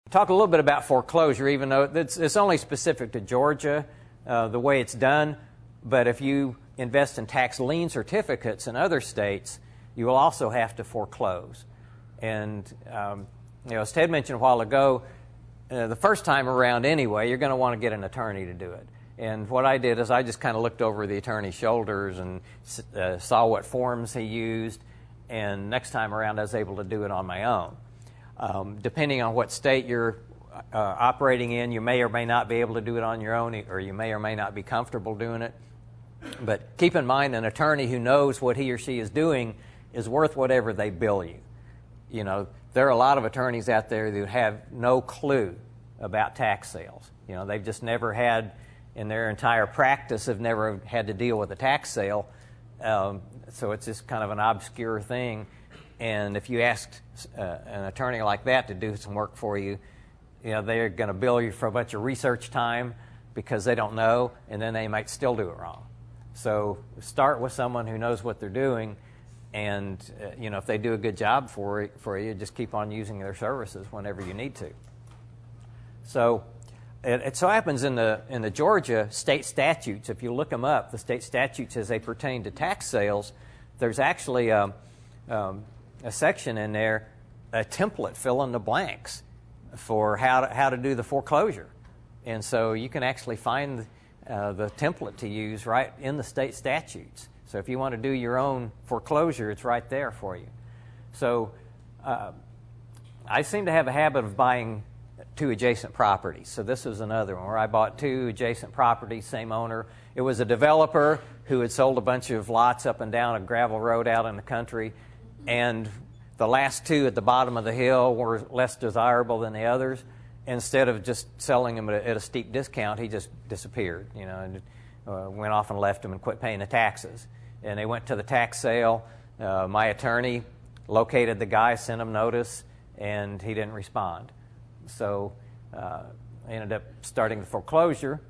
Talk a little bit about foreclosure, even though it's only specific to Georgia, the way it's done. But if you invest in tax lien certificates in other states, you will also have to foreclose. And as Ted mentioned a while ago, the first time around anyway, you're going to want to get an attorney to do it. And what I did is I just kind of looked over the attorney's shoulders and saw what forms he used. And next time around, I was able to do it on my own. Depending on what state you're operating in, you may or may not be able to do it on your own, or you may or may not be comfortable doing it. But keep in mind, an attorney who knows what he or she is doing is worth whatever they bill you. You know, there are a lot of attorneys out there who have no clue about tax sales. You know, they've just never had, in their entire practice, have never had to deal with a tax sale. So it's just kind of an obscure thing. And if you asked an attorney like that to do some work for you, they're going to bill you for a bunch of research time because they don't know, and then they might still do it wrong. So start with someone who knows what they're doing, and if they do a good job for you, just keep on using their services whenever you need to. So it so happens in the Georgia state statutes, if you look them up, the state statutes as they pertain to tax sales, there's actually a section in there, a template, fill in the blanks for how to do the foreclosure. And so you can actually find the template to use right in the state statutes. So if you want to do your own foreclosure, it's right there for you. So I seem to have a habit of buying two adjacent properties. So this was another one where I bought two adjacent properties, same owner. It was a developer who had sold a bunch of lots up and down a gravel road out in the country, and the last two at the bottom of the hill were less desirable than the others. Instead of just selling them at a steep discount, he just disappeared, and went off and left them and quit paying the taxes. And they went to the tax sale. My attorney located the guy, sent him notice, and he didn't respond. So I ended up starting the foreclosure,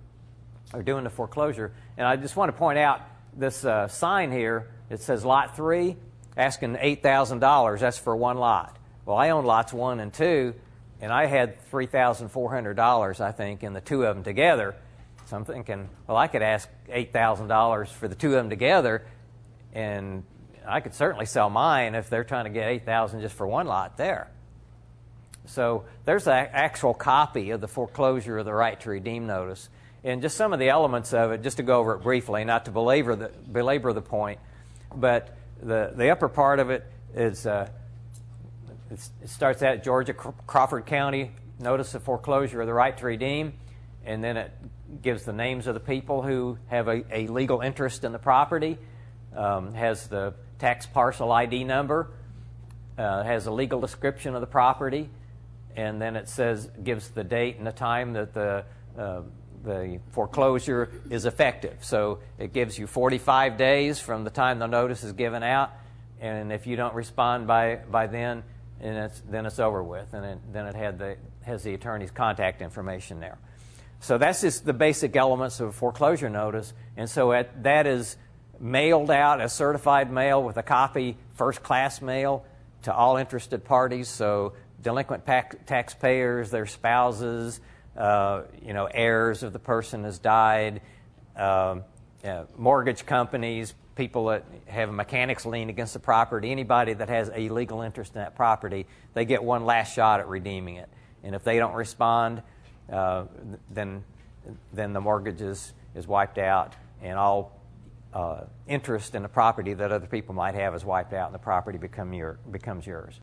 or doing the foreclosure. And I just want to point out this sign here. It says Lot 3, asking $8,000. That's for one lot. Well, I own lots 1 and 2, and I had $3,400, I think, in the two of them together. So I'm thinking, well, I could ask $8,000 for the two of them together, and I could certainly sell mine if they're trying to get $8,000 just for one lot there. So there's an actual copy of the foreclosure of the right to redeem notice. And just some of the elements of it, just to go over it briefly, not to belabor the point, but the upper part of it is, it starts at Georgia, Crawford County, notice of foreclosure of the right to redeem, and then it gives the names of the people who have a legal interest in the property, has the tax parcel ID number, has a legal description of the property, and then it gives the date and the time that the foreclosure is effective. So it gives you 45 days from the time the notice is given out, and if you don't respond by then, then it's over with, and then it has the attorney's contact information there. So that's just the basic elements of a foreclosure notice, and so that is mailed out as certified mail with a copy, first-class mail, to all interested parties. So delinquent taxpayers, their spouses, heirs of the person has died, mortgage companies, people that have a mechanics lien against the property, anybody that has a legal interest in that property, they get one last shot at redeeming it. And if they don't respond, then the mortgage is wiped out, and all interest in the property that other people might have is wiped out, and the property becomes yours.